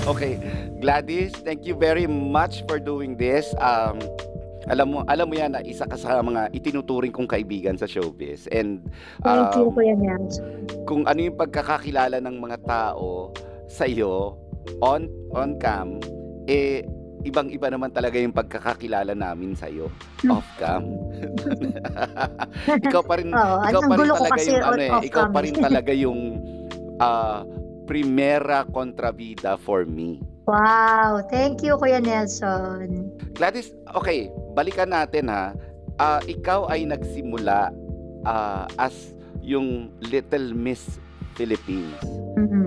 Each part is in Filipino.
Okay, Gladys, thank you very much for doing this. Alam mo yan na isa ka sa mga itinuturing kong kaibigan sa showbiz. And Thank you, um, Kuya Nels. kung ano yung pagkakakilala ng mga tao sa iyo on cam, eh ibang-iba naman talaga yung pagkakakilala namin sa iyo off cam. ikaw pa rin Oo, ikaw ang pa rin gulo ko talaga kasi yung ano eh, ikaw off-cam pa rin talaga yung ah, primera kontrabida for me. Wow, thank you, Kuya Nelson. Gladys, okay, balikan natin ha. Ikaw ay nagsimula as yung Little Miss Philippines.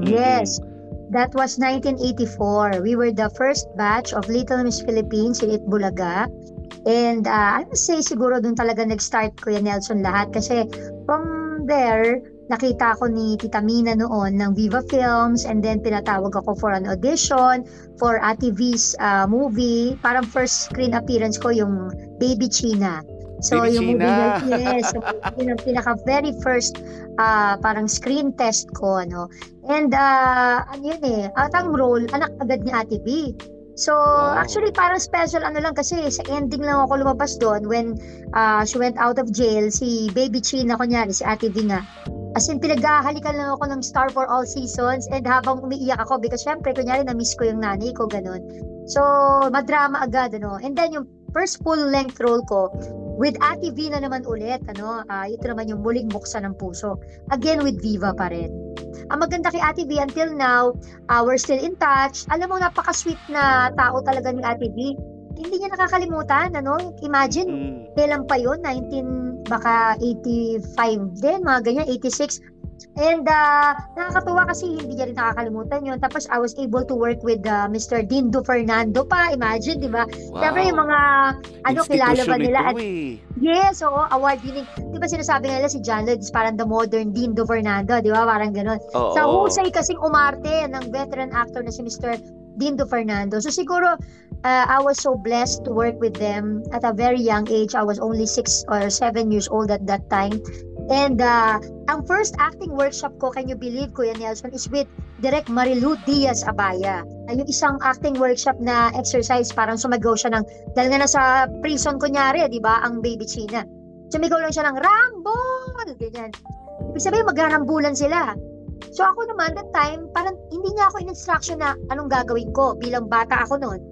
Yes, Mm-mm. that was 1984. We were the first batch of Little Miss Philippines in Itbulaga. And I must say, siguro dun talaga nag-start, Kuya Nelson, lahat. Kasi from there, nakita ko ni Tita Mina noon ng Viva Films, and then pinatawag ako for an audition for Ate V's movie. Parang first screen appearance ko yung Baby China. So Baby yung movie na, China. yes, yun ang pinaka very first parang screen test ko, ano. And ano yun eh, at ang role, anak agad ni Ate V. So actually Wow. parang special ano lang kasi sa ending lang ako lumabas doon when she went out of jail, si Baby China kunyari, si Ate V nga. As in, pinaghahalikan lang ako ng Star for All Seasons, and habang umiiyak ako because syempre, kunyari, na-miss ko yung nanay ko, ganun. So, madrama agad, ano. And then, yung first full-length role ko, with Ate V na naman ulit, ano. Ito naman yung Muling Buksan ng Puso. Again, with Viva pa rin. Ang maganda kay Ate V until now, we're still in touch. Alam mo, napaka-sweet na tao talaga ni Ate V. Hindi niya nakakalimutan, ano. Imagine, Mm-mm. kailan pa yun? 85 din, mga ganyan, 86. And nakakatuwa kasi hindi niya rin nakakalimutan yun. Tapos I was able to work with Mr. Dindo Fernando pa, imagine, di ba? Siyempre yung Wow. mga, kilala ba Institusyon nila? ito At, eh. yes, oo, award winning. Di ba sinasabi nila si John Lloyd is parang the modern Dindo Fernando, di ba? Parang ganun. Sa husay Oo. kasing umarte ng veteran actor na si Mr. Dindo Fernando. So siguro, I was so blessed to work with them at a very young age. I was only 6 or 7 years old at that time. And ang first acting workshop ko, can you believe, Kuya Nelson, is with Direk Marilu Diaz Abaya. Yung isang acting workshop na exercise, parang sumigaw siya ng, dahil nga nasa prison kunyari, di ba, ang Baby China. Sumigaw lang siya ng, Rambol! Ganyan. Ibig sabihin, magharambulan sila. So ako naman, that time, parang hindi niya ako in-instruction na anong gagawin ko bilang bata ako noon.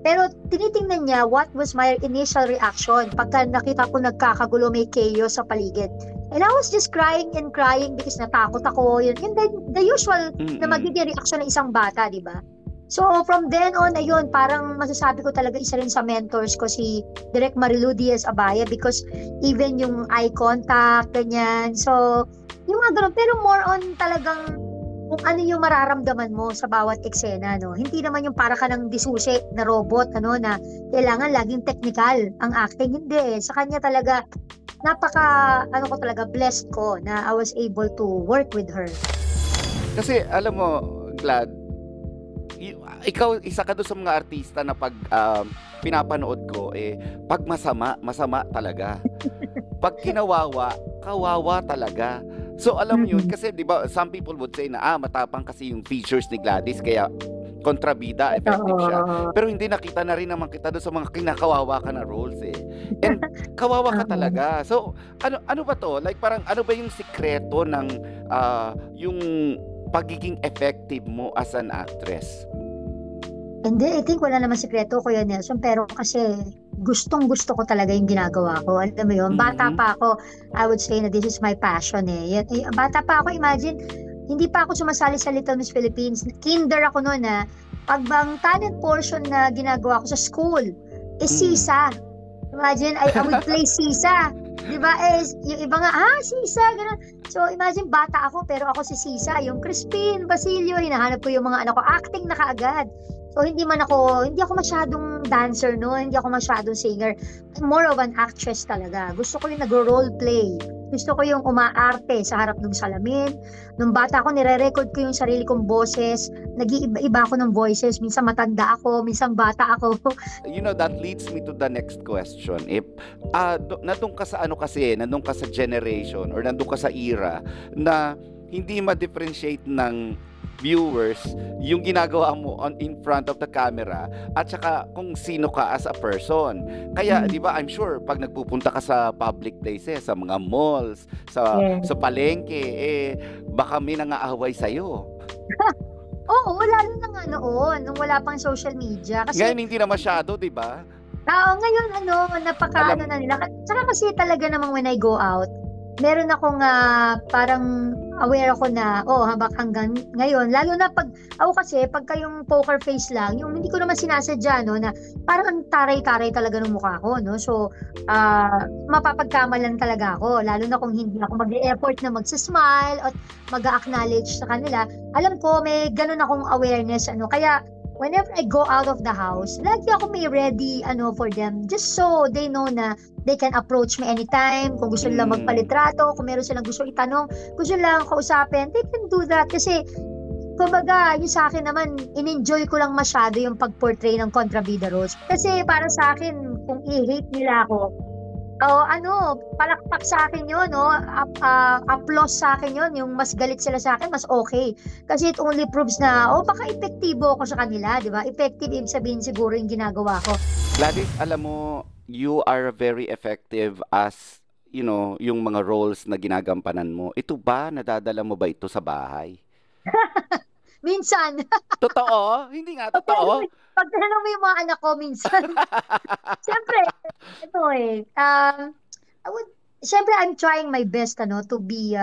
Pero tinitingnan niya what was my initial reaction pagka nakita ko nagkakagulo, may chaos sa paligid. And I was just crying and crying because natakot ako. Yun. And then the usual na Mm-mm. magiging reaction ng isang bata, di ba? So from then on, ayun, parang masasabi ko talaga isa rin sa mentors ko si Direk Marilu Diaz Abaya because even yung eye contact, ganyan. So, yung mga ganun. Pero more on talagang kung ano yung mararamdaman mo sa bawat eksena, no? Hindi naman yung para ka ng disusi na robot, ano, na kailangan laging technical ang acting. Hindi eh. Sa kanya talaga, ko talaga, blessed ko na I was able to work with her. Kasi alam mo, Glad, ikaw isa ka doon sa mga artista na pag pinapanood ko pag masama talaga. Pag kinawawa, kawawa talaga. So alam mo yun kasi 'di ba some people would say na matapang kasi yung features ni Gladys kaya kontrabida effective siya. Pero hindi, nakita na rin naman kita doon sa mga kinakawawa ka na roles eh. And kawawa ka talaga. So ano ba to? Like parang ano ba yung sikreto ng yung pagiging effective mo as an actress? Hindi, I think wala naman sikreto, Kuya Nelson, pero kasi gustong-gusto ko talaga yung ginagawa ko. Alam mo yun, bata Mhm. pa ako, I would say na this is my passion eh. Bata pa ako, imagine, hindi pa ako sumasali sa Little Miss Philippines. Kinder ako noon pag bang talent portion na ginagawa ko sa school, sisa. Imagine, I would play sisa. Diba? Yung iba nga, sisa, gano'n. So, imagine, bata ako, pero ako si Sisa. Yung Crispin, Basilio, hinahanap ko yung mga anak ko. Acting na kaagad. So, hindi ako masyadong dancer, no? Hindi ako masyadong singer. I'm more of an actress talaga. Gusto ko yung nag-role play. Gusto ko yung umaarte sa harap ng salamin. Nung bata ako, nire-record ko yung sarili kong boses. Nag-iiba-iba ako ng voices. Minsan matanda ako, minsan bata ako. That leads me to the next question. If nandun ka sa ano kasi, nandun ka sa generation or nandun ka sa era na hindi ma-differentiate ng viewers yung ginagawa mo in front of the camera at saka kung sino ka as a person. Kaya, Mm. 'di ba, I'm sure pag nagpupunta ka sa public places, sa mga malls, sa Yes. sa palengke, baka may nangaaway sa iyo. Oo, lalo na nga noon, nung wala pang social media. Kasi, Ngayon hindi na masyado, 'di ba? ngayon, napaka, Alam na nila. Tsaka kasi talaga namang when I go out, meron akong parang aware ako na, habang hanggang ngayon, lalo na ako kasi, pagka yung poker face lang, yung hindi ko naman sinasadya, no, na parang ang taray-taray talaga ng mukha ko, no? So, mapapagkamalan talaga ako, lalo na kung hindi ako mag-e-effort na magsismile at mag-acknowledge sa kanila. Alam ko, may ganun akong awareness, kaya, whenever I go out of the house, lagi ako may ready for them just so they know na they can approach me anytime. Kung gusto nila magpalitrato, kung meron silang gusto itanong, gusto lang kausapin, they can do that. Kasi, kumbaga, yung sa akin naman, in-enjoy ko lang masyado yung pag-portray ng kontrabida roles. Kasi para sa akin, kung i-hate nila ako, palakpak sa akin yun, no? Applause sa akin yun. Yung mas galit sila sa akin, mas okay. Kasi it only proves na, baka epektibo ako sa kanila, di ba? Effective, ibig sabihin siguro yung ginagawa ko. Gladys, alam mo, you are very effective as, yung mga roles na ginagampanan mo. Ito ba, nadadala mo ba ito sa bahay? Minsan. Totoo? Hindi nga, totoo? Pag tinanong mo yung mga anak ko, minsan. Siyempre, ito siyempre, I'm trying my best, to be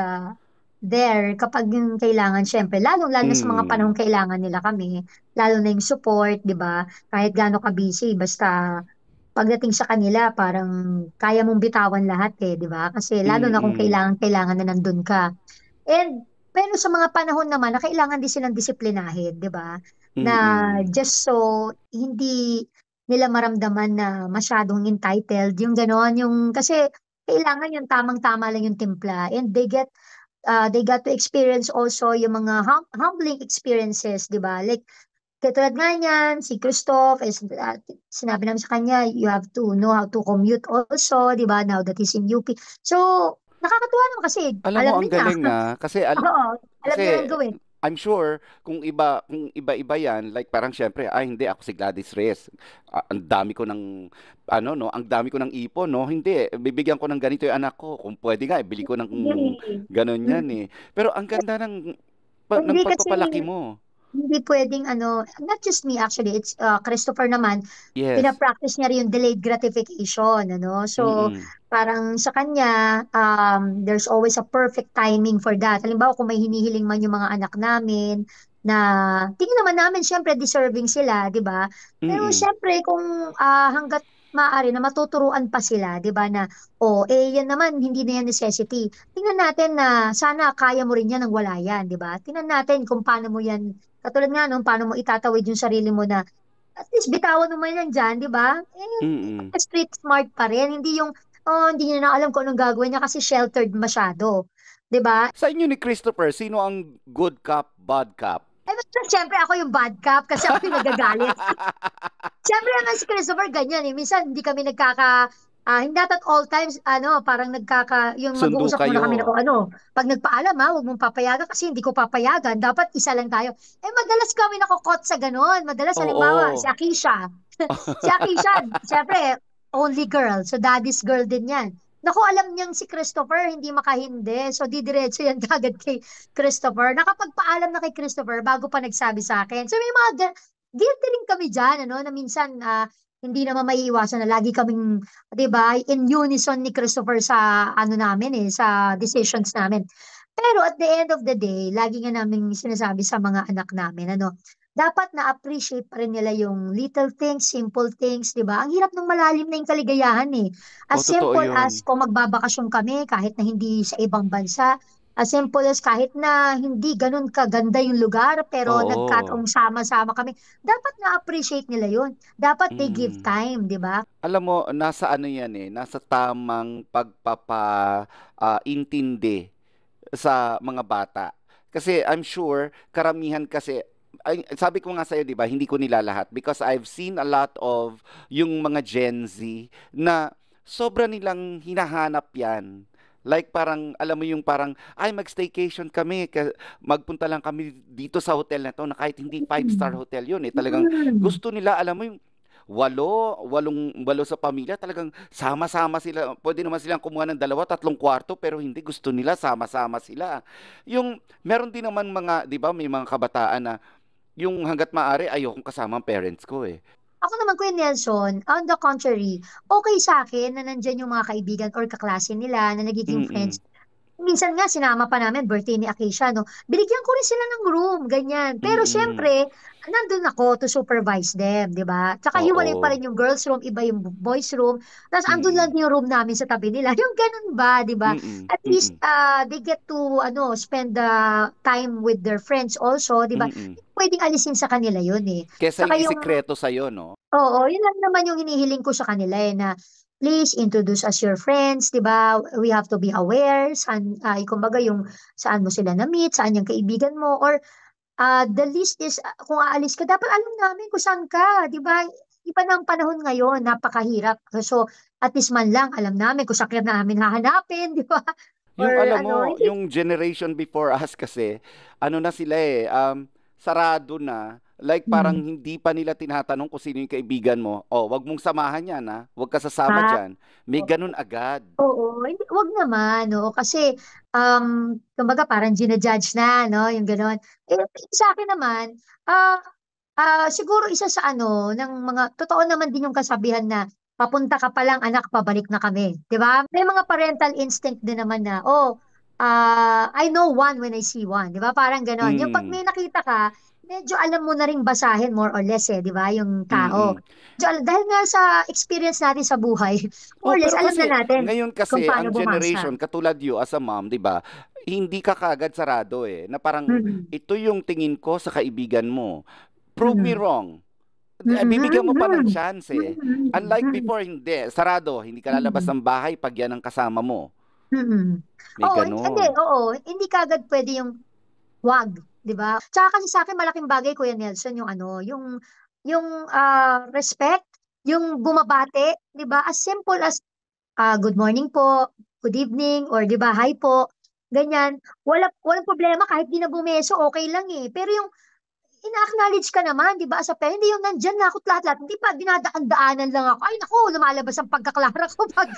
there kapag yung kailangan, siyempre, lalo na sa mga Mm. panahong kailangan nila kami, lalo na yung support, di ba? Kahit gaano ka busy, basta pagdating sa kanila, parang kaya mong bitawan lahat di ba? Kasi lalo na kung Mm. kailangan na nandun ka. Pero sa mga panahon naman na kailangan din silang disiplinahin, 'di ba? Na Mm. just so hindi nila maramdaman na masyadong entitled, yung gano'n, yung kasi kailangan yung tamang-tama lang yung timpla and they got to experience also yung mga humbling experiences, 'di ba? Like katulad nga niyan, si Christoph, sinabi namin sa kanya, you have to know how to commute also, 'di ba? Now that he's in UP. So, nakakatuwa naman kasi Alam mo, alam ang niya. galing kasi Oo, alam niya kasi lang gawin. I'm sure kung iba-iba yan, like parang syempre, hindi ako si Gladys Reyes. Ang dami ko ng ano no, ang dami ko ng ipon no. Hindi, bibigyan ko ng ganito yung anak ko. Kung pwede nga, bili ko ng Hindi. ganun yan Mm. Pero ang ganda ng Hindi kasi pagpapalaki mo. hindi puwedeng not just me actually, it's Christopher naman, Yes. pina-practice niya rin yung delayed gratification, So, Mm-mm. parang sa kanya, there's always a perfect timing for that. Halimbawa, kung may hinihiling man yung mga anak namin na tingin naman namin siyempre deserving sila, 'di ba? Pero Mm-mm. siyempre kung hangga't maaari na matuturuan pa sila, 'di ba, na yan naman hindi na yan necessity. Tingnan natin na sana kaya mo rin yan nang wala yan, 'di ba? Tingnan natin kung paano mo yan katulad nga nung paano mo itatawid yung sarili mo na at least bitawan mo man yan diyan, 'di ba? Mm-mm. Street smart pa rin, hindi yung hindi niya na alam kung anong gagawin niya kasi sheltered masyado, 'di ba? Sa inyo ni Christopher, sino ang good cop, bad cop? Basta siyempre ako yung bad cop kasi ako yung nagagalit. Siyempre naman si Christopher ganyan Minsan hindi kami not at all times, parang yung Sundo mag-uusap muna kami na kayo. kung pag nagpaalam huwag mong papayagan kasi hindi ko papayagan, dapat isa lang tayo. Madalas kami nakukot sa ganon. Madalas, halimbawa, si Oo. Akisha. Si Akisha, siyempre, only girl. So, daddy's girl din yan. Naku, alam niyang si Christopher, hindi makahindi. So, didiretso yan kagad kay Christopher. Nakapagpaalam na kay Christopher bago pa nagsabi sa akin. So, may guilty rin kami dyan, na minsan, hindi naman maiiwasan na lagi kaming, 'di ba, in unison ni Christopher sa namin sa decisions namin. Pero at the end of the day, lagi nga namin sinasabi sa mga anak namin, dapat na-appreciate pa rin nila yung little things, simple things, 'di ba? Ang hirap ng malalim na yung kaligayahan. O, As totoo simple yun. as kung magbabakasyon kami kahit na hindi sa ibang bansa, As simple as kahit na hindi ganun kaganda yung lugar, pero Oo. nagkataong sama-sama kami, dapat na-appreciate nila yun. Dapat they give Mm. time, di ba? Alam mo, nasa ano yan eh, nasa tamang intindi sa mga bata. Kasi I'm sure, karamihan kasi, ay, sabi ko nga sa'yo, di ba, hindi ko nilalahat because I've seen a lot of yung mga Gen Z na sobra nilang hinahanap yan. Like parang, alam mo yung parang, ay mag-staycation kami, magpunta lang kami dito sa hotel na to na kahit hindi five-star Mm. hotel yun eh. Talagang Mm. gusto nila, alam mo yung walo sa pamilya, talagang sama-sama sila. Pwede naman silang kumuha ng dalawa, tatlong kwarto, pero hindi gusto nila, sama-sama sila. Yung, meron din naman mga, di ba, may mga kabataan na, yung hanggat maaari, ayokong kasama ang parents ko eh. Ako naman, Kuya Nelson, on the contrary, okay sa akin na nandyan yung mga kaibigan or kaklase nila na nagiging Mm-mm. friends. Minsan nga, sinama pa namin, birthday ni Acacia, no? Binigyan ko rin sila ng room, ganyan. Pero Mm-mm. syempre, nandun ako to supervise them, di ba? Tsaka hiwalay pa Oo. rin yung girls' room, iba yung boys' room. Tapos andun lang Mm-mm. yung room namin sa tabi nila. Yung ganun ba, di ba? Mm-mm. At least, Mm-mm. they get to, spend the time with their friends also, di ba? Mm-mm. Pwedeng alisin sa kanila yun eh. Kesa Tsaka yung yung isikreto sa'yo, no? Oo, yun lang naman yung hinihiling ko sa kanila eh, na please introduce us your friends, 'di ba? We have to be aware saan, kumbaga yung saan mo sila na-meet, saan yung kaibigan mo, or the list is, kung aalis ka, dapat alam namin kung saan ka, 'di ba? Iba na ang panahon ngayon, napakahirap. So, at least man lang alam namin kung saan ka namin hahanapin, 'di ba? Or Yung alam mo, hindi. yung generation before us kasi, ano na sila eh, sarado na. Like parang Hmm. hindi pa nila tinatanong kung sino yung kaibigan mo. Oh, wag mong samahan yan ha. Wag ka sasama Ah, dyan. May ganun agad. Oo, hindi, wag naman, oo, kasi kumbaga parang gina-judge na, no, yung gano'n. Eh, sa akin naman, ah, siguro isa sa ano, ng mga totoo naman din yung kasabihan na, "Papunta ka pa lang anak, pabalik na kami." 'Di ba? May mga parental instinct din naman na, "Oh, I know one when I see one." 'Di ba? Parang gano'n. Yung 'pag Mm, may nakita ka, medyo alam mo na ring basahin more or less, eh, 'di ba, yung tao. mm. Dahil nga sa experience natin sa buhay, more Oh, or less pero alam na kasi natin ngayon kung kasi paano ang bumasa. generation katulad you as a mom, 'di ba? Hindi ka kagad sarado eh. Na parang Mm. ito yung tingin ko sa kaibigan mo. Prove me Mm. wrong. Mm. Bibigyan mo pa ng Mm. chance eh. Mm. Unlike Mm. before, hindi. Sarado. Hindi ka lalabas Mm. ng bahay pag yan ang kasama mo. Mm. May Oo, hindi, ganun. oo, hindi kaagad pwede yung wag, 'di ba? Tsaka kasi sa akin malaking bagay, Kuya Nelson, yung ano, yung respect, yung bumabate, 'di ba? As simple as good morning po, good evening, or 'di ba, hi po, ganyan. Walang problema kahit di na bumeso, okay lang eh. Pero yung ina-acknowledge ka naman, 'di ba, as a parent, hindi yung nandiyan na ako't lahat-lahat, hindi pa dinadaan-daanan lang ako. Ay naku, lumalabas ang pagkaklara ko pag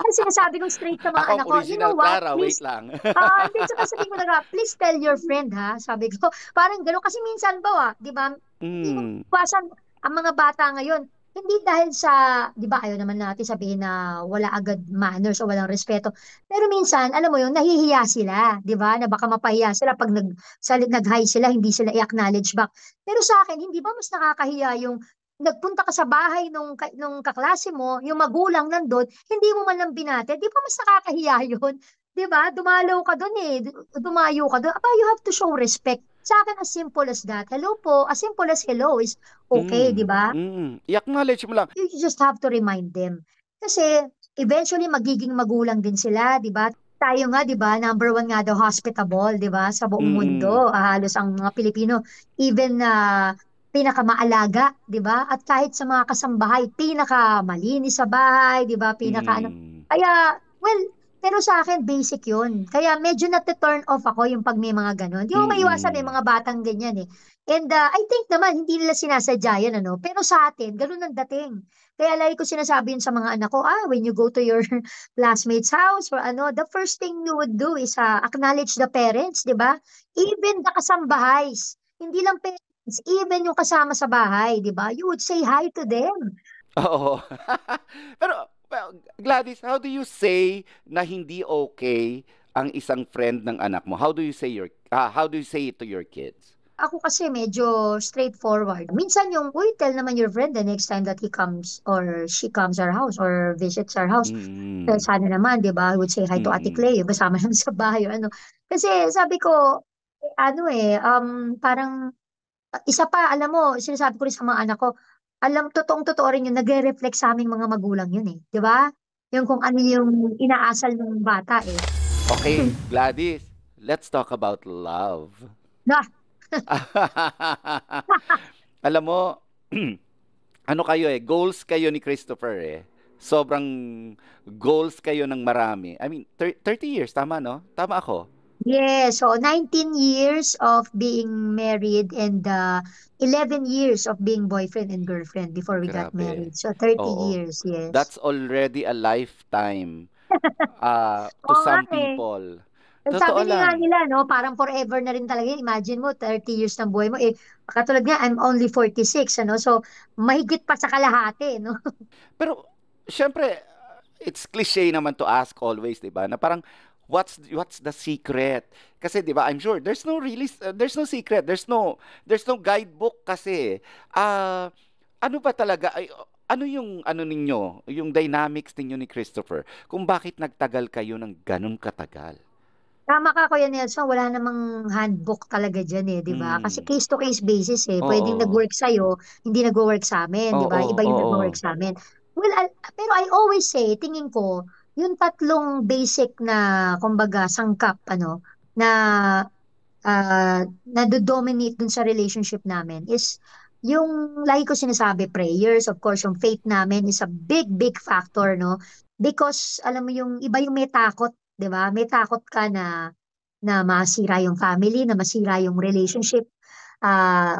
ay sinasabi kong straight sa mga Ako anak ang ko, "You know original what, Clara, wait please." lang. Hindi, tsaka sabihin ko talaga, "Please tell your friend, ha." Sabi ko, parang gano'n. Kasi minsan ba, 'di ba, hindi mo Hmm. maiwasan ang mga bata ngayon, hindi dahil sa, 'di ba, ayaw naman natin sabihin na wala agad manners o walang respeto. Pero minsan, alam mo 'yun, nahihiya sila, 'di ba, na baka mapahiya sila 'pag nag-hi sila, hindi sila i-acknowledge back. Pero sa akin, hindi ba mas nakakahiya yung nagpunta ka sa bahay nung kaklase mo, yung magulang nandun, hindi mo man lang binate, 'di ba mas nakakahiya yun? 'Di ba? Dumalaw ka dun eh, dumayo ka dun. Aba, you have to show respect. Sa akin, as simple as that. Hello po, as simple as hello is okay, 'di Hmm. ba? I-acknowledge mo lang. You just have to remind them. Kasi eventually magiging magulang din sila, 'di ba? Tayo nga, 'di ba, number one nga daw hospitable, 'di ba, sa buong Mm. mundo. Halos ang mga Pilipino, even na pinakamaalaga, 'di ba? At kahit sa mga kasambahay, pinakamalinis sa bahay, 'di ba? Pinaka ano. Hmm. Kaya, well, pero sa akin basic 'yun. Kaya medyo nate-turn off ako yung pag may mga ganun. Di mo maiwasan, may Mm. mga batang ganyan eh. And I think naman hindi nila sinasadya yun, ano. Pero sa atin, ganun ang dating. Kaya lagi ko sinasabi yun sa mga anak ko, when you go to your classmate's house or ano, the first thing you would do is acknowledge the parents, di ba? Even the kasambahays. Hindi lang parents, even yung kasama sa bahay, di ba? You would say hi to them. Oo. Pero, Gladys, how do you say na hindi okay ang isang friend ng anak mo? How do you say it to your kids? ako kasi medyo straightforward. Minsan yung, uy, tell naman your friend the next time that he comes or she comes our house or visits our house. Mm. Sana naman, di ba? I would say hi to Ate Mm. Clay, yung kasama namin sa bahay, ano. Kasi sabi ko, parang, isa pa, alam mo, sinasabi ko rin sa mga anak ko, totoong-totoo rin yun, nagre-reflect sa aming mga magulang yun eh. Di ba? Yung kung ano yung inaasal ng bata eh. Okay, Gladys, let's talk about love. Na, Alam mo, ano kayo eh, goals kayo ni Christopher eh. Sobrang goals kayo ng marami. I mean, 30 years, tama no? Tama ako. yes, so 19 years of being married and 11 years of being boyfriend and girlfriend before we got Grabe. married. So 30 Oo. years, yes. That's already a lifetime to Oo nga some eh. people. Sabi Totoo ni nga lang. nila, no, parang forever na rin talaga. Imagine mo, 30 years ng buhay mo. Eh, katulad nga, I'm only 46, ano? So, mahigit pa sa kalahati, no? Pero, syempre, it's cliche naman to ask always, 'di ba? Na parang what's the secret? Kasi 'di ba, I'm sure there's no secret, there's no guidebook kasi. Ah, ano ba talaga ay ano yung ano ninyo, yung dynamics ninyo ni Christopher kung bakit nagtagal kayo ng ganun katagal? Tama ka, Kuya Nelson, wala namang handbook talaga dyan eh, di ba? Kasi Mm. case to case basis eh. Pwedeng Oo. nag-work sa'yo, hindi nag-work sa amin, di ba? Oo, Iba yung nag-work oo. sa amin. Well, pero I always say, tingin ko, yung tatlong basic na, kumbaga, sangkap, ano, na nado-dominate dun sa relationship namin is yung lagi ko sinasabi, prayers, of course, yung faith namin is a big, big factor, no? Because, alam mo yung iba yung may takot, di ba? May takot ka na masira yung family, na masira yung relationship.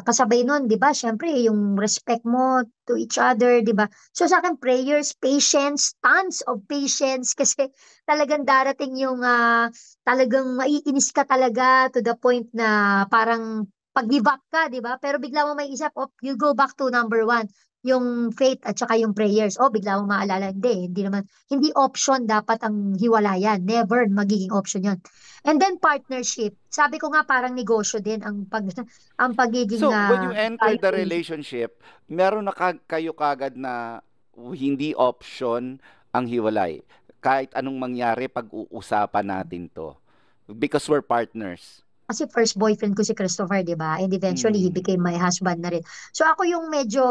Kasabay nun, di ba? Syempre, yung respect mo to each other, di ba? So sa akin, prayers, patience, tons of patience kasi talagang darating yung talagang maiinis ka talaga to the point na parang pag-give up ka, di ba? Pero bigla mo may isip, oh, you go back to number one, yung faith at saka yung prayers. Oh, bigla mo maalala, hindi naman, hindi option dapat ang hiwalayan. Never magiging option yon. And then partnership. Sabi ko nga parang negosyo din ang pagiging So, when you enter the buying. relationship, meron na kayo kagad na hindi option ang hiwalay. Kahit anong mangyari, pag-uusapan natin to. Because we're partners. Kasi first boyfriend ko si Christopher, di ba? And eventually he Mm. became my husband na rin. So ako yung medyo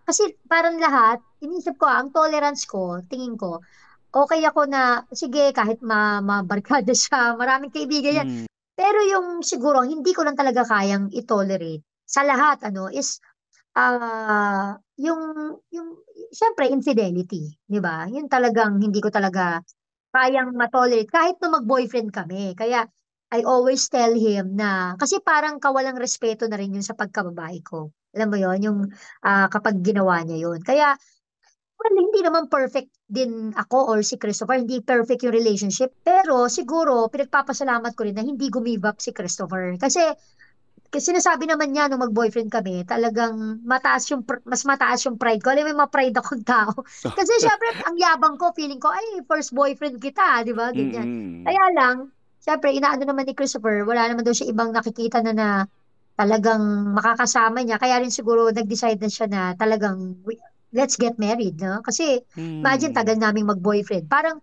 kasi parang lahat, inisip ko, ang tolerance ko, tingin ko, okay ako na, sige, kahit mabarkada siya, maraming kaibigan yan. Mm. Pero yung siguro, hindi ko lang talaga kayang i-tolerate sa lahat, ano, is yung syempre infidelity, 'di ba? Yun talagang hindi ko talaga kayang ma-tolerate kahit na mag-boyfriend kami. Kaya I always tell him na kasi parang kawalang respeto na rin yun sa pagkababae ko. Alam mo yon yung kapag ginawa niya yun. Kaya well, hindi naman perfect din ako or si Christopher, hindi perfect yung relationship. Pero siguro, pinagpapasalamat ko rin na hindi gumive up si Christopher. Kasi sinasabi naman niya nung mag-boyfriend kami, talagang mas mataas yung pride ko. Alam mo, may mga pride akong tao. Kasi syempre, ang yabang ko, feeling ko, ay, first boyfriend kita, di ba? Ganyan. Mm. Kaya lang, syempre, inaano naman ni Christopher, wala naman daw siya ibang nakikita na talagang makakasama niya. Kaya rin siguro nag-decide na siya na talagang, let's get married, no? Kasi, imagine, Mm. tagal naming mag-boyfriend. Parang,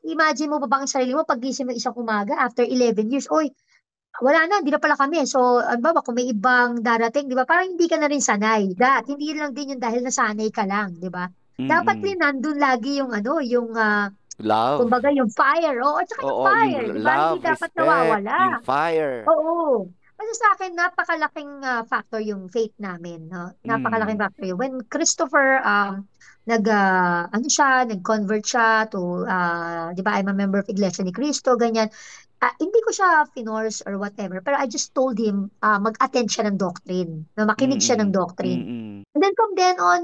imagine mo pa bang ang sarili mo pag gising mo isang umaga after 11 years, oy, wala na, hindi na pala kami. So, ano ba, kung may ibang darating, di ba? Parang hindi ka na rin sanay. Hindi lang din yun dahil nasanay ka lang, di ba? Dapat Mm. din nandun lagi yung ano, yung, Love. kumbaga, yung fire. Oo, at saka yung Oo, yung fire, di ba? Hindi love, dapat respect, yung nawawala. fire. Oo. Kasi sa akin, napakalaking factor yung faith namin. No? Napakalaking Mm. factor yun. When Christopher, ano siya, nag-convert siya to, di ba, I'm a member of Iglesia ni Cristo, ganyan. Hindi ko siya finorce or whatever, pero I just told him, mag-attend siya ng doctrine, na makinig siya ng Mm. doctrine. Mm. And then from then on,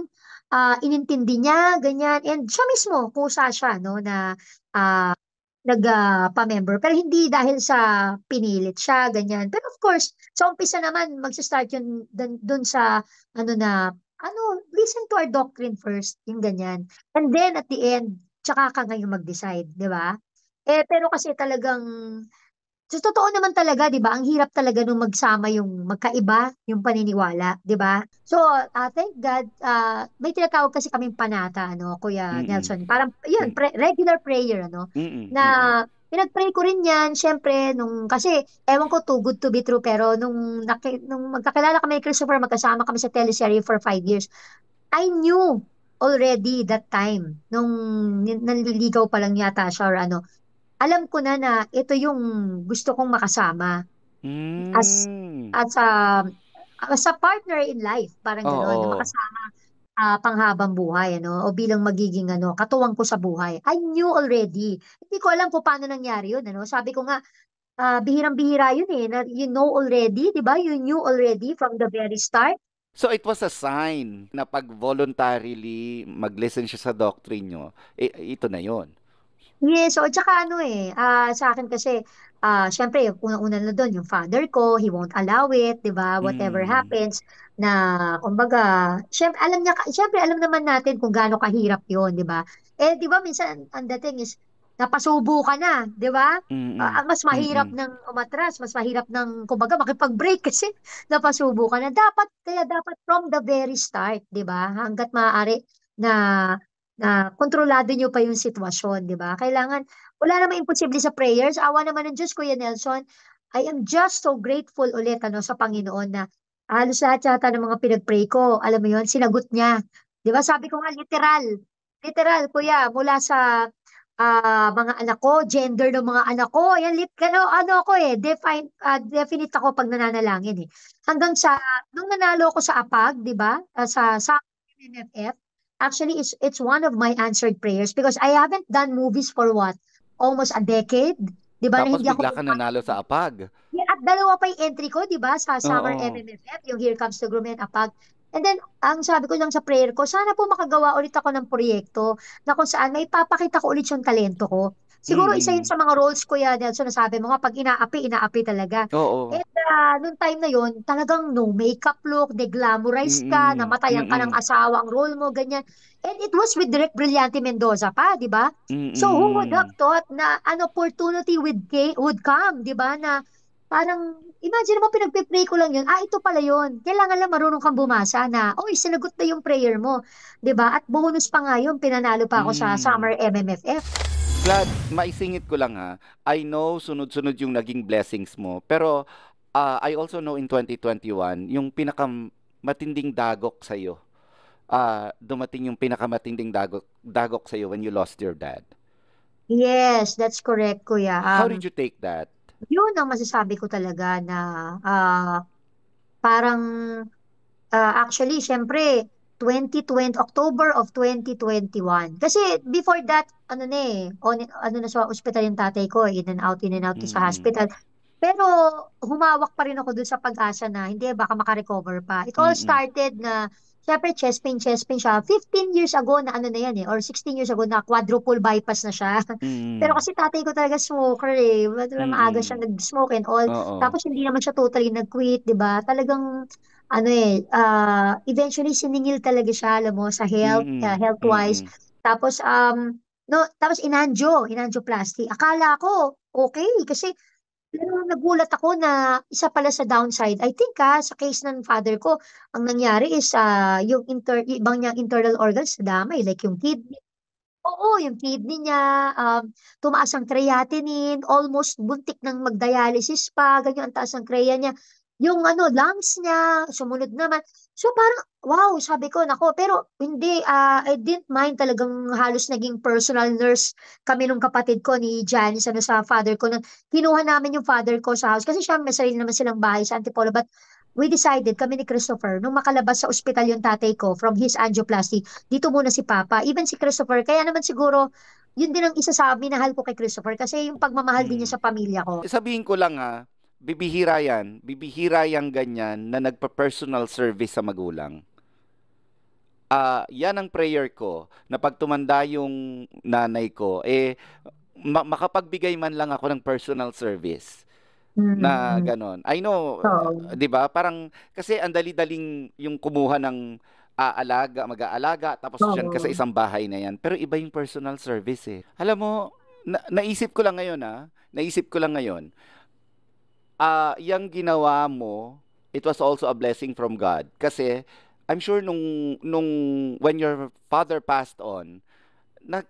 inintindi niya, ganyan, and siya mismo, kusa siya, no, na, ah, pa-member. Pero hindi dahil sa pinilit siya, ganyan. Pero of course, sa umpisa naman, magsa-start yun dun sa, ano na, listen to our doctrine first, yung ganyan. And then, at the end, tsaka ka ngayon mag-decide, di ba? Pero kasi talagang, So, totoo naman talaga, 'di ba? Ang hirap talaga nung magsama yung magkaiba yung paniniwala, 'di ba? So, thank God, may tinatawag kasi kaming panata, ano, Kuya Mm. Nelson. Parang, yun, Mm. regular prayer, ano, Mm. na Mm. pinag-pray ko rin yan, syempre, kasi, ewan ko, too good to be true, pero nung magkakilala kami ni Christopher, magkasama kami sa teleserye for 5 years, I knew already that time, nung nanliligaw pa lang yata siya or ano, alam ko na ito yung gusto kong makasama as Hmm. as a as a partner in life, parang gano'n, na Oo. makasama panghabang buhay, ano, o bilang magiging ano, katuwang ko sa buhay. I knew already. Hindi ko alam kung paano nangyari yun, ano. Sabi ko nga, bihirang-bihira yun eh, na you know already, 'di ba? You knew already from the very start. So it was a sign na pag voluntarily mag-listen siya sa doctrine nyo, ito na yon. Yes, o tsaka ano eh, sa akin kasi, siyempre, unang-una na doon, yung father ko, he won't allow it, di ba? Whatever Mm. happens, na, kumbaga, siyempre, alam naman natin kung gaano kahirap yon, di ba? Eh, di ba, minsan, ang dating is, napasubo ka na, di ba? Mm. Mas mahirap Mm. ng umatras, mas mahirap ng, kumbaga, makipag-break kasi napasubo ka na. Kaya dapat from the very start, di ba? Hanggat maaari na kontrolado niyo pa yung sitwasyon, 'di ba? Wala namang imposible sa prayers. Awa naman ng Diyos, Kuya Nelson. I am just so grateful ulit ano sa Panginoon na halos lahat yata ng mga pinag-pray ko, alam mo 'yon, sinagot niya. 'Di ba? Sabi ko nga literal. Literal, Kuya, mula sa mga anak ko, gender ng mga anak ko, yan ano ako eh, definite ako pag nananalangin eh. Hanggang sa nung nanalo ako sa APAG, 'di ba? Sa MMFF. Actually, it's one of my answered prayers because I haven't done movies for what? Almost a decade. 'Di ba na Tapos hindi ako bigla ka nanalo pumapasok. sa APAG. Yeah, at dalawa pa yung entry ko, 'di ba, sa Summer Oo. MMFF, yung Here Comes the Groom and Apag. And then, ang sabi ko lang sa prayer ko, sana po makagawa ulit ako ng proyekto na kung saan may papakita ko ulit yung talento ko. Siguro isa yun Mm. sa mga roles ko, ya, Nelson, na sabi mo nga, pag inaapi, inaapi talaga. Oo. And nung time na yun, talagang no makeup look, deglamorize ka, Mm. namatayan ka ng Mm. asawa, ang role mo, ganyan. And it was with Direk Brillante Mendoza pa, di ba? So who would have Mm. thought na an opportunity would come, di ba? Na parang, imagine mo, pinagpe-pray ko lang yun. Ito pala yun. Kailangan lang marunong kang bumasa na, oy, sinagot na yung prayer mo. 'Di ba? At bonus pa nga yun, pinanalo pa ako sa Mm. Summer MMFF. Glad, maisingit ko lang ha. I know sunod-sunod yung naging blessings mo. Pero I also know in 2021, yung pinakamatinding dagok sa'yo. Dumating yung pinakamatinding dagok sa'yo when you lost your dad. Yes, that's correct, Kuya. How did you take that? Yun ang masasabi ko talaga na parang actually, syempre, 2020, October of 2021. Kasi before that, ano na eh, ano na sa ospital yung tatay ko, in and out to sa Mm. hospital. Pero humawak pa rin ako dun sa pag-asa na hindi, baka makarecover pa. It all Mm. started na, syempre, chest pain siya. 15 years ago na ano na yan eh, or 16 years ago na quadruple bypass na siya. Pero Mm. kasi tatay ko talaga smoker eh. Maaga siya Mm. nag-smoke and all. Oo. Tapos hindi naman siya totally nag-quit, di ba? Talagang ano eh, eventually siningil talaga siya, alam mo, sa Mm. health-wise. Mm. Tapos, no, tapos angioplasty. Akala ko, okay, kasi pero nagulat ako na isa pala sa downside. I think sa case ng father ko, ang nangyari is yung ibang niyang internal organs nadamay, like yung kidney. Oo, yung kidney niya, tumaas ang creatinine, almost buntik ng mag-dialysis pa, ganyan ang taas ng crea niya. Yung ano, lungs niya, sumunod naman. So parang, wow, sabi ko, nako, pero hindi, I didn't mind, talagang halos naging personal nurse kami nung kapatid ko ni Janice, ano, sa father ko. Nung kinuha namin yung father ko sa house, kasi siya may sarili naman silang bahay sa Antipolo, but we decided, kami ni Christopher, nung makalabas sa ospital yung tatay ko from his angioplasty, dito muna si Papa, even si Christopher. Kaya naman siguro, yun din ang isa sa minahal ko kay Christopher kasi yung pagmamahal din Mm. niya sa pamilya ko. Sabihin ko lang bibihira yan ganyan na nagpa-personal service sa magulang. Yan ang prayer ko na pag tumanda yung nanay ko, makapagbigay man lang ako ng personal service na Mm, ganon. I know, oo. 'di ba? Parang kasi ang dali-daling yung kumuha ng mag-aalaga, tapos diyan ka sa Oo. isang bahay na yan. Pero iba yung personal service eh. Alam mo, naisip ko lang ngayon. yung ginawa mo, it was also a blessing from God. Kasi, I'm sure nung when your father passed on, na,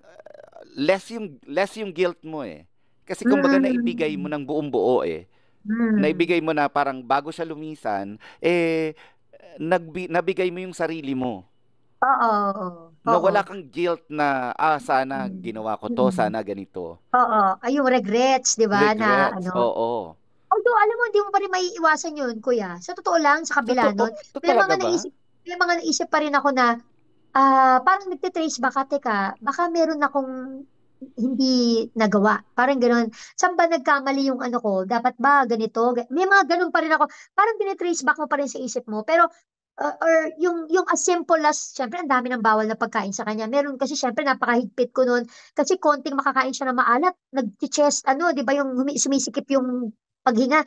less yung guilt mo eh. Kasi kumbaga naibigay mo Mm. ng buong buo eh. Mm. Naibigay mo na parang bago siya lumisan, nabigay mo yung sarili mo. Oo, Na oo. wala kang guilt na, sana Mm. ginawa ko to, Mm. sana ganito. Oo. Ay, yung regrets, di ba, na Regrets, ano. oo. Although, alam mo, hindi mo pa rin maiiwasan yun, kuya. Sa totoo lang, sa kabila Totoo, nun, to may talaga mga ba? naisip, may mga naisip pa rin ako na, parang nagtitrace baka, teka, baka meron akong hindi nagawa. Parang gano'n. Saan ba nagkamali yung ano ko? Dapat ba ganito? May mga gano'n pa rin ako. Parang tinitrace back mo pa rin sa isip mo. Pero, or yung as simple as, syempre, ang dami ng bawal na pagkain sa kanya. Meron kasi, syempre, napakahigpit ko noon. Kasi konting makakain siya na maalat, nag-chest, ano, di ba, yung sumisikip yung paghinga.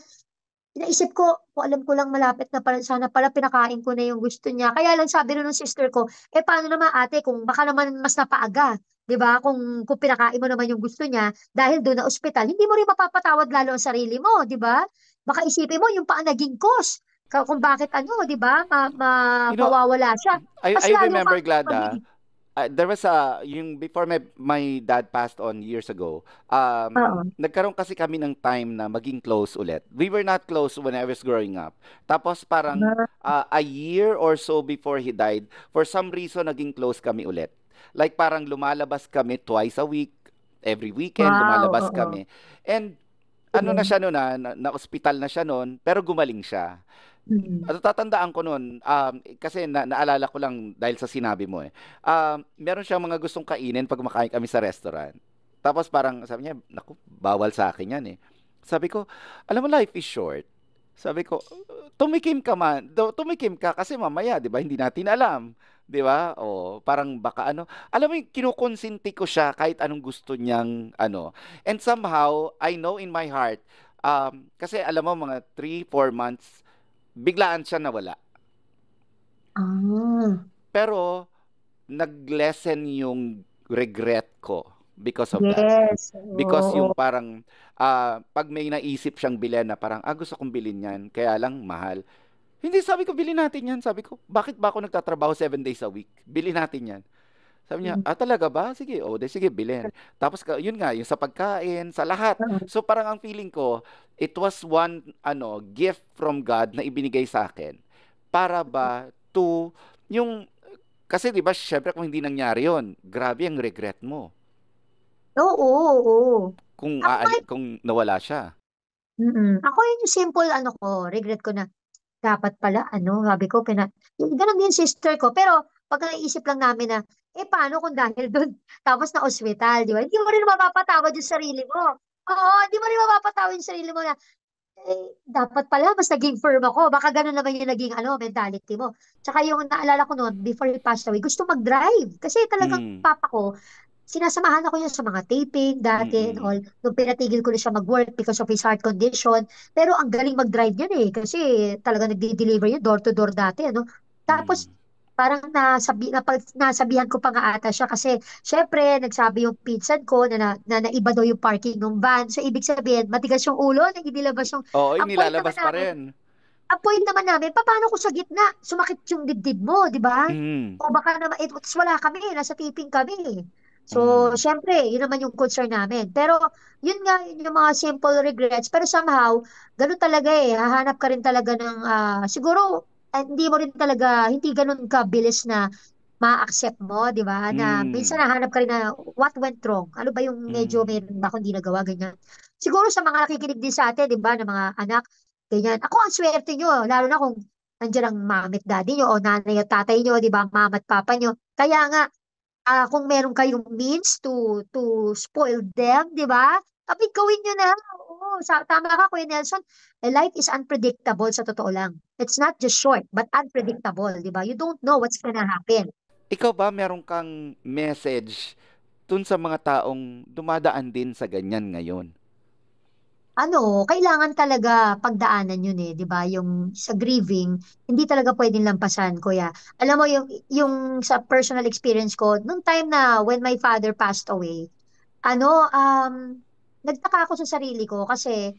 Naisip ko, kung alam ko lang malapit na pala, sana pala pinakain ko na yung gusto niya. Kaya lang sabi rin ng sister ko, paano naman ate, kung baka naman mas napaaga, 'di ba? Kung pinakain mo naman yung gusto niya, dahil doon na ospital, hindi mo rin mapapatawad lalo ang sarili mo, 'di ba? Baka isipin mo yung pa ang naging cause, kung bakit ano, 'di ba? You know, Mawawala siya. Mas I lalo remember, kang Glada, magiging, there was yung before my dad passed on years ago, oo. nagkaroon kasi kami ng time na maging close ulit. We were not close when I was growing up. Tapos parang a year or so before he died, for some reason naging close kami ulit. Like parang lumalabas kami twice a week, every weekend Wow, lumalabas oo. kami. And ano na Sige. siya noon, na ospital na siya noon, pero gumaling siya. Mm. At tatandaan ko noon, kasi naalala ko lang dahil sa sinabi mo eh. Meron siyang mga gustong kainin pag makain kami sa restaurant. Tapos parang sabi niya, naku, bawal sa akin yan eh. Sabi ko, alam mo, life is short. Sabi ko, tumikim ka man. Tumikim ka kasi mamaya, 'di ba? Hindi natin alam, 'di ba? O parang baka ano, alam mo yung kinukonsinti ko siya kahit anong gusto niyang ano. And somehow, I know in my heart, kasi alam mo mga 3, 4 months biglaan siya nawala. Ah, Pero nag-lessen yung regret ko because of that. yes. Because yung Oo. parang pag may naisip siyang bilhin na parang gusto kong bilhin yan, kaya lang mahal. Hindi, sabi ko, bilhin natin yan. Sabi ko, bakit ba ako nagtatrabaho 7 days a week? Bilhin natin yan. Sabi niya, Mm. talaga ba? Sige, sige, bilhin. Tapos yun nga, yung sa pagkain, sa lahat. Oo. So parang ang feeling ko, it was one gift from God na ibinigay sa akin para ba to yung kasi 'di ba syempre kung hindi nangyari yon, grabe ang regret mo Oo, oo. kung Ako nga, kung nawala siya. ako yun yung simple ano ko, regret ko na dapat pala ano, sabi ko yung ganun din sister ko, pero pag naisip lang namin na, paano kung dahil dun, tapos na ospital, di ba? Hindi mo rin mapapatawad yung sarili mo. Oo, hindi mo rin mapapatawad yung sarili mo na, dapat pala mas naging firm ako. Baka ganun naman yung naging ano, mentality mo. Tsaka yung naalala ko noon, before he passed away, gusto mag-drive. Kasi talagang Mm. papa ko, sinasamahan ako niya sa mga taping dati and all. Mm. Nung pinatigil ko na siya mag-work because of his heart condition. Pero ang galing mag-drive niyan eh. Kasi talaga nagdi-deliver yun door to door dati. Ano? Tapos Mm. parang nasabihan ko pa nga ata siya kasi syempre nagsabi yung pinsan ko na naiba daw yung parking ng van. So ibig sabihin, matigas yung ulo, nagdilabas yung... Oo, Ang point naman nilalabas pa namin, rin. paano kung sa gitna, sumakit yung dibdib mo, di ba? Mm. O baka naman, wala kami, nasa taping kami. So, Mm. syempre, yun naman yung concern namin. Pero, yun nga, yun yung mga simple regrets. Pero somehow, ganun talaga eh. Hahanap ka rin talaga ng, siguro, hindi mo rin talaga, hindi ganun kabilis na ma-accept mo, di ba? Na minsan Mm. nahanap ka rin na what went wrong? Ano ba yung medyo Mm. meron ba akong di nagawa, ganyan. Siguro sa mga nakikinig din sa atin, di ba, ng mga anak, ganyan. Ako, ang swerte nyo, lalo na kung nandiyan ang mama at daddy nyo o nanay at tatay nyo, di ba, mama at papa nyo. Kaya nga, kung meron kayong means to spoil them, di ba? Kapit gawin nyo na. Oo, tama ka, Kuya Nelson. Life is unpredictable sa totoo lang. It's not just short, but unpredictable, di ba? You don't know what's gonna happen. Ikaw ba meron kang message dun sa mga taong dumadaan din sa ganyan ngayon? Ano, kailangan talaga pagdaanan yun eh, 'di ba? Yung sa grieving, hindi talaga pwedeng lampasan, kuya. Alam mo yung sa personal experience ko, nung time na when my father passed away, ano, nagtaka ako sa sarili ko kasi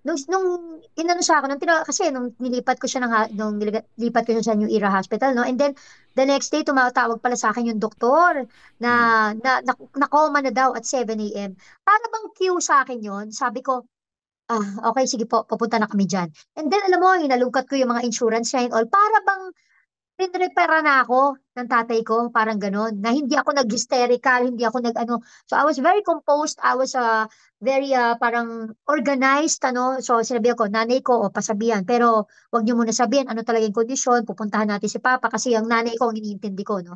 nung inano sa ako, kasi nung nilipat ko siya nilipat ko siya sa New Era Hospital, no? And then, the next day, tumatawag pala sa akin yung doktor na, Mm. na coma na daw at 7 a.m. Para bang cue sa akin yon. Sabi ko, okay, sige po, pupunta na kami dyan. And then, alam mo, hinalungkat ko yung mga insurance niya and all. Para bang pinrepara na ako ng tatay ko, parang gano'n, na hindi ako nag-hysterical, hindi ako nag-ano. So, I was very composed, I was very parang organized, ano. So, sinabi ko, nanay ko, o pasabihan, pero wag niyo muna sabihin ano talaga yung kondisyon, pupuntahan natin si Papa, kasi ang nanay ko ang iniintindi ko, no.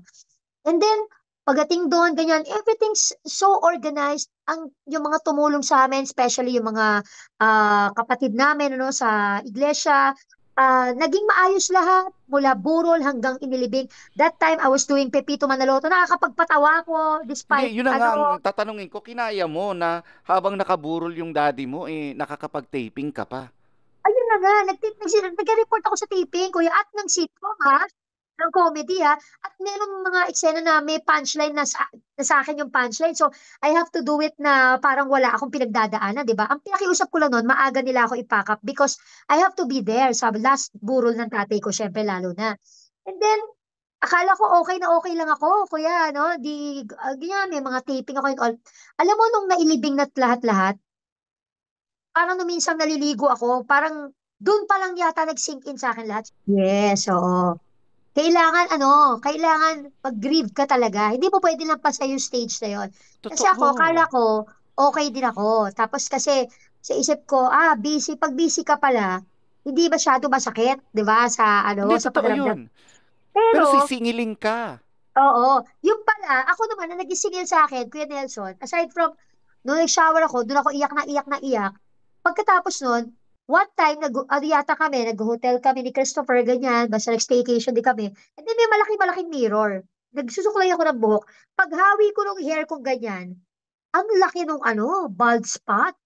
And then, pagdating doon, ganyan, everything's so organized. Yung mga tumulong sa amin, especially yung mga kapatid namin, ano, sa iglesia, naging maayos lahat, mula burol hanggang inilibing. That time, I was doing Pepito Manaloto. Nakakapagpatawa ko, Hindi, despite, yun na nga ang ano, tatanungin ko, kinaya mo na habang nakaburol yung daddy mo, nakakapag-taping ka pa. ayun na nga, nag-report ako sa taping, kuya, at ng sitcom, ha? Ng comedy, ha? At merong mga eksena na may punchline na sa akin yung punchline. So, I have to do it na parang wala akong pinagdadaanan, di ba? Ang pinakiusap ko lang nun, maaga nila ako ipack up because I have to be there sa last burol ng tatay ko, syempre, lalo na. And then, akala ko okay lang ako, kuya, no? Ganyan, may mga taping ako and all. Alam mo, nung nailibing na lahat-lahat, parang nung minsan naliligo ako, parang doon pa lang yata nag-sink in sa akin lahat. Yes, oo. Kailangan mag-grieve ka talaga. Hindi mo pwede lang pasa yung stage na yon. Kasi ako, Totoo. akala ko, okay din ako. Tapos kasi, sa isip ko, pag busy ka pala, hindi masyado masakit, di ba, Hindi, sa totoo pakiramdam. yun. Pero Pero, sisingilin ka. oo, yung pala, ako naman, na nagisingil sa akin, Kuya Nelson, aside from, nung nag-shower ako, doon ako iyak na iyak na iyak. Pagkatapos nun, one time, yata kami, nag-hotel kami ni Christopher, ganyan, basta nag-staycation din kami. And then may malaki-malaking mirror. Nagsusuklay ako ng buhok. Paghawi ko ng hair ko ganyan, ang laki nung bald spot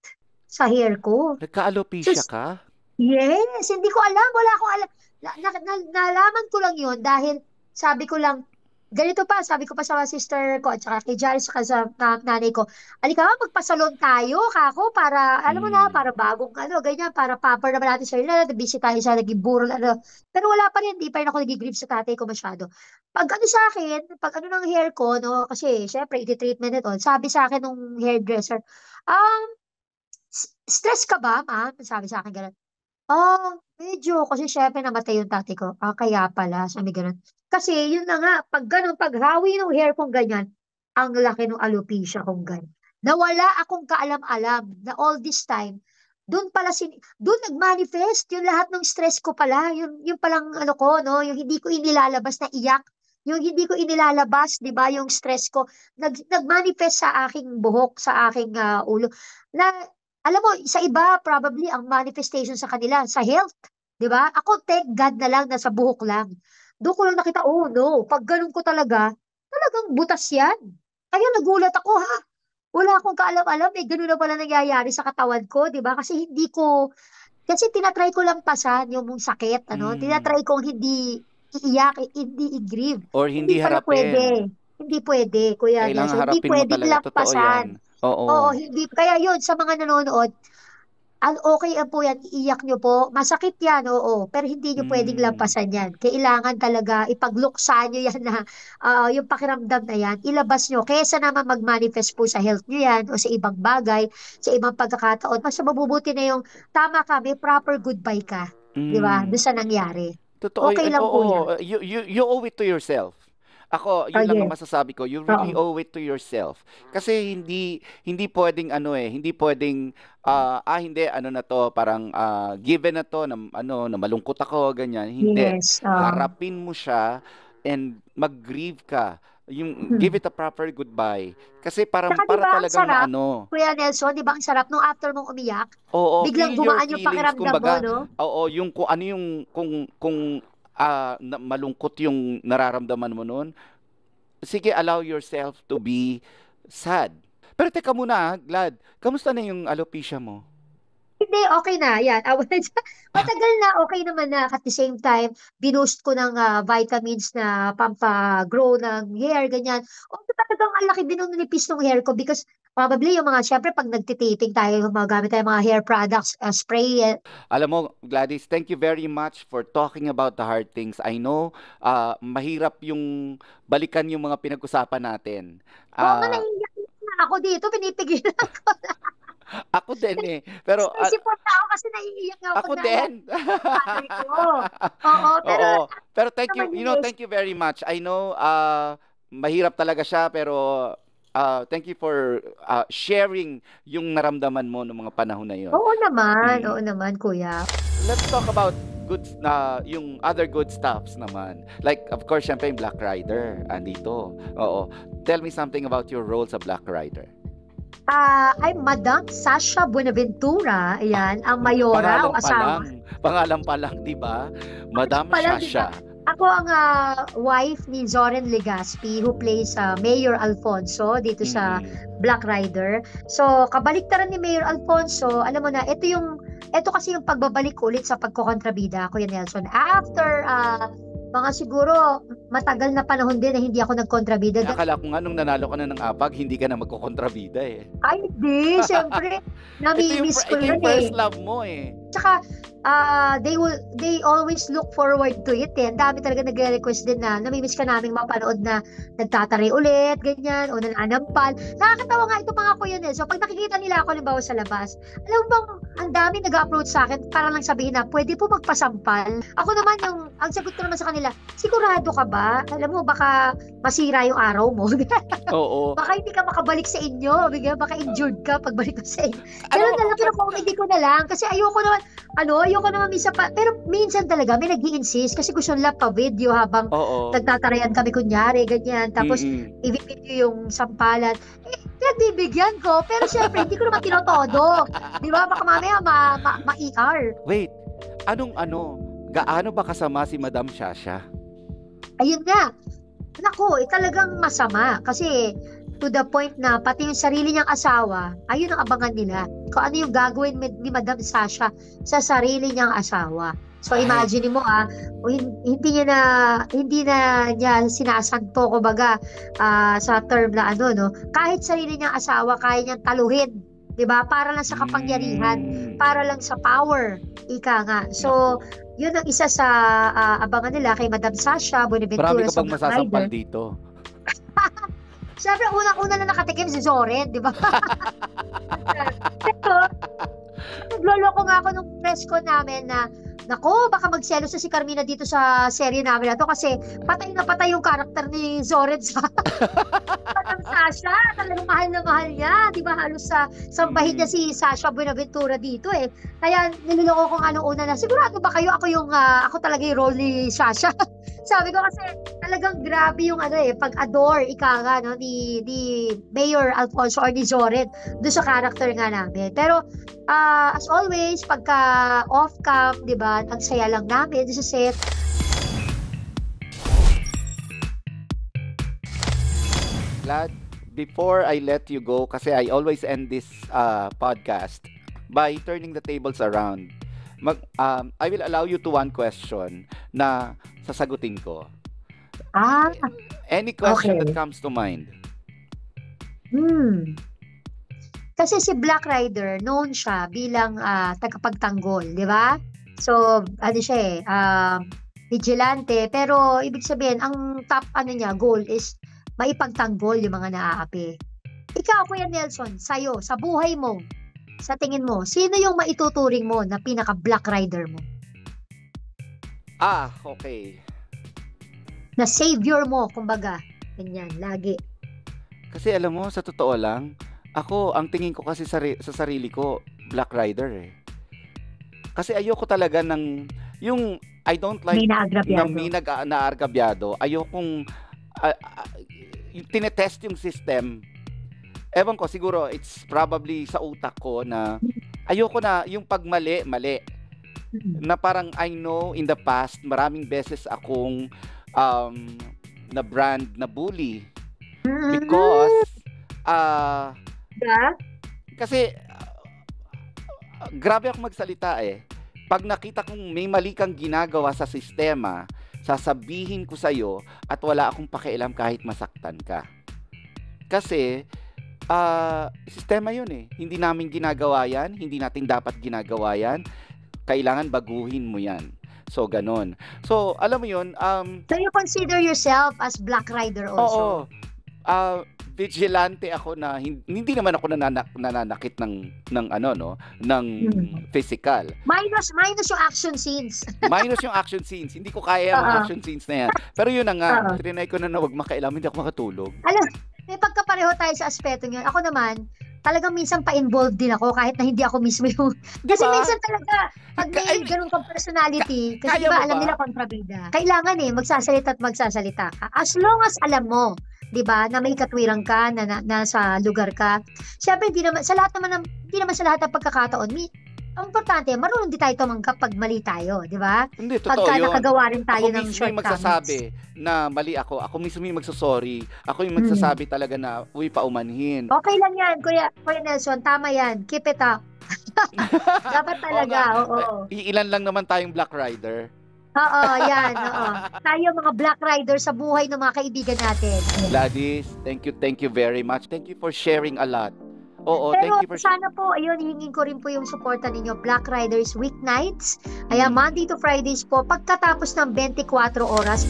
sa hair ko. Nagka-alopecia Sus, ka? yes, hindi ko alam, wala akong alam. Nalaman ko lang yun dahil sabi ko lang, ganito pa, sabi ko pa sa sister ko at saka kay Jarice saka sa nanay ko, alika nga, magpasalon tayo, kako, para, alam mo na, Mm. para bagong, ganyan, para pamper naman natin sa na, busy tayo sa naging burol, ano. Pero wala pa rin, di pa rin ako nag-grieve sa tatay ko masyado. Pag ano sa akin, pag ano ng hair ko, no, kasi, syempre, iti-treatment ito, sabi sa akin nung hairdresser, um, stress ka ba, ma'am? Sabi sa akin gano'n. Medyo. Kasi syempre namatay yung tatay ko. Kaya pala. Sabi ganun. Kasi yun na nga, pag ganun, paghawi ng hair kong ganyan, ang laki ng alopecia kong ganyan. Nawala akong kaalam-alam na all this time, doon nag-manifest yung lahat ng stress ko pala, yung palang ano ko, no, yung hindi ko inilalabas na iyak, yung hindi ko inilalabas, 'di ba, yung stress ko, nag-manifest sa aking buhok, sa aking ulo. Na alam mo, sa iba, probably, ang manifestation sa kanila, sa health. Di ba? Ako, thank God na lang, nasa buhok lang. Doon ko lang nakita, oh no, pag ganun ko talaga, talagang butas yan. Kaya nagulat ako, ha? Wala akong kaalam-alam, ganun na pala nangyayari sa katawan ko, di ba? Kasi tinatry ko lang pasan yung mong sakit, ano? Mm. Tinatry kong hindi iiyak, hindi i-grieve. Or Hindi hindi pala harapin. pwede. Hindi pwede, Kuya Kailangan Nelson. Hindi harapin mo pwedeng talaga. Totoo yan. lampasan. Oo, Oo. hindi. Kaya yun, sa mga nanonood, okay po yan, iiyak nyo po. Masakit yan, oo. Pero hindi nyo pwedeng Mm. lampasan yan. Kailangan talaga ipagluksa nyo yan na yung pakiramdam na yan, ilabas nyo. Kesa naman mag-manifest po sa health nyo yan o sa ibang bagay, sa ibang pagkakataon. Mas mabubuti na yung tama ka, may proper goodbye ka. Di ba? Mm. Doon sa nangyari. Totoo Okay yun. lang po yan. Oo. You owe it to yourself. Ako, Oh, yun lang ang yes. masasabi ko. You really Oo. owe it to yourself. Kasi hindi pwedeng hindi pwedeng hindi ano na to, parang given na to na na malungkot ako ganyan. Hindi. Yes. Harapin mo siya and mag-grieve ka. Yung give it a proper goodbye. Kasi Tsaka di para ba ang talagang sarap, maano. Kuya Nelson, di ba ang sarap nung after mong umiyak, Oo, biglang feel your gumaan yung feelings. pakiramdam mo, Kumbaga, no? oo, yung kung ano yung kung malungkot yung nararamdaman mo noon, sige, allow yourself to be sad. Pero teka muna, Glad, kamusta na yung alopecia mo? Hindi, okay na. Yan. Matagal na, okay naman na. At the same time, binoost ko ng vitamins na pampagrow ng hair, ganyan. O, talagang ang laki din ng nipis ng hair ko because Probably yung mga, syempre pag nagtitaping tayo, gumagamit tayo ng mga hair products, spray. Alam mo, Gladys, thank you very much for talking about the hard things. I know, mahirap yung balikan yung mga pinag-usapan natin. Oo nga, Ah, naiiyak na ako dito, pinipigilan ko. ako din eh. Pero Sipon na ako kasi naiiyak nga ako ako pag naalala din. ko yung father ko. Oo, pero Oo. Pero thank you, naman yun is, thank you very much. I know, mahirap talaga siya, pero thank you for sharing yung naramdaman mo noong mga panahon na yon. oo Mm. naman, kuya. Let's talk about good na yung other good stuffs naman. Like of course, syempre yung Black Rider andito. Oo. Tell me something about your role sa Black Rider. I'm Madam Sasha Buenaventura, ayan, ang mayora o asawa. Pangalan pa lang, 'di ba? Madam Pala, di ba? Shasha. Ako ang wife ni Zoren Legaspi who plays Mayor Alfonso dito sa Mm. Black Rider. So, kabaliktaran ni Mayor Alfonso, alam mo na, ito kasi yung pagbabalik ko ulit sa pagkokontrabida, Kuya Nelson. After mga siguro matagal na panahon din na hindi ako nagkontrabida. Akala ko nga nung nanalo ka na ng APAG, hindi ka na magkokontrabida eh. Ay, hindi. Siyempre, namimiss ko Ito yun yung first eh. love mo eh. Tsaka, they always look forward to it eh. Ang dami talaga nagre-request din na namimiss ka naming mapanood na nagtataray ulit, ganyan, o nananampal. Nakakatawa nga ito mga kuya Nel. So, pag nakikita nila ako, halimbawa sa labas, alam mo bang, ang dami nag-approach sa akin para lang sabihin na, pwede po magpasampal. Ako naman ang sagot ko naman sa kanila, sigurado ka ba? Alam mo, baka masira yung araw mo. Oo. Baka hindi ka makabalik sa inyo. Baka injured ka pagbalik ko sa inyo. Alam Ganun mo, na lang, pinaka-comedy ko na lang. Kasi ayoko naman minsan pa. Pero minsan talaga, may nag-i-insist. Kasi gusto nila pa-video habang oo. nagtatarayan kami kunyari, ganyan. Tapos, Mm-mm. i-video yung sampalan. Nagbibigyan ko. Pero syempre, hindi ko naman tinotodo. Di ba? Baka mamaya ma-ER. Wait, gaano ba kasama si Madam Shasha? Ayun nga. Naku, talagang masama. Kasi to the point na pati yung sarili niyang asawa, ayun ang abangan nila. Kung ano yung gagawin ni Madam Sasha sa sarili niyang asawa. So Ay. imagine mo hindi na niya sinasanto kumbaga sa term na no. Kahit sarili niyang asawa kaya niyang taluhin, 'di ba? Para lang sa kapangyarihan, para lang sa power, ika nga. So yun ang isa sa abangan nila kay Madam Sasha Buenaventura Marami ka sa bang Black masasampal Rider. dito? Siyempre, unang-una na nakatikim si Zoren, di ba? Pero, nagloloko nga ako nung press ko namin na, nako, baka magselos na si Carmina dito sa serye namin na to kasi patay na patay yung karakter ni Zoren sa Madam Sasha. Talagang mahal na mahal niya. Di ba? Halos sa sambahin niya si Sasha Buenaventura dito eh. Kaya niloloko ko nga nung una na, sigurado ba kayo ako talaga yung role ni Sasha? Sabi ko kasi talagang grabe yung pag-adore ni Mayor Alfonso or ni Zoren doon sa character nga namin. Pero as always, pagka off-cam, di ba, ang saya lang namin sa set. Glad, before I let you go, kasi I always end this podcast by turning the tables around. I will allow you to one question na sasagutin ko. Any question Okay. that comes to mind. Kasi si Black Rider, known siya bilang tagapagtanggol, di ba? So, siya vigilante, pero ibig sabihin, ang top niya, goal is maipagtanggol yung mga naaapi. Ikaw, Kuya Nelson, sa'yo, sa buhay mo, sa tingin mo, sino yung maituturing mo na pinaka-Black Rider mo? Okay. Na savior mo, kumbaga. Ganyan, lagi. Kasi alam mo, sa totoo lang, ang tingin ko kasi sa sarili ko, Black Rider eh. Kasi ayoko talaga yung I don't like May naagrabyado. may naargabyado. Ayokong yung tinetest yung system. Ewan ko, siguro it's probably sa utak ko na ayoko na yung pagmali, mali. Na parang I know in the past, maraming beses akong na brand na bully. Because kasi grabe ako magsalita eh. Pag nakita kong may mali kang ginagawa sa sistema, sasabihin ko sa'yo at wala akong pakialam kahit masaktan ka. Kasi sistema yun eh. Hindi namin ginagawa yan, hindi natin dapat ginagawa yan. Kailangan baguhin mo yan. So, ganon. So, alam mo yun, So you consider yourself as Black Rider oo, also? vigilante ako na hindi naman ako nananakit ng ano no, ng physical. Minus yung action scenes. Minus yung action scenes. Hindi ko kaya yung action scenes na yan. Pero yun na nga, trinay ko na wag makailaman, hindi ako makatulog. Alam, may pagkapareho tayo sa aspeto niyan. Ako naman, talagang minsan pa-involved din ako kahit na hindi ako mismo yung... Kasi Diba? minsan talaga, pag may ganun kang personality, kasi kaya diba, mo alam ba? nila kontrabida. Kailangan magsasalita at magsasalita ka. As long as alam mo, di ba, na may katwiran ka, na nasa lugar ka. Siyempre, hindi naman sa lahat ng pagkakataon, ang importante, marunong di tayo tumanggap pag mali tayo, di ba? Hindi, totoo Pagka yun. nakagawa rin tayo Ako ng mismo yung shortcomings. magsasabi na mali ako mismo yung magsasorry. Ako yung magsasabi talaga na, uy, paumanhin. Okay lang yan, Kuya Nelson, tama yan. Keep it up. Dapat talaga, oo. Ilan lang naman tayong Black Rider. Oo, yan, oo. Tayo mga Black Rider sa buhay ng mga kaibigan natin. Gladys, thank you very much. Thank you for sharing a lot. Oo, Pero thank you for sana po, ayun, hihingin ko rin po yung suporta ninyo. Black Riders Weeknights. Ayan, Monday to Fridays po, pagkatapos ng 24 oras.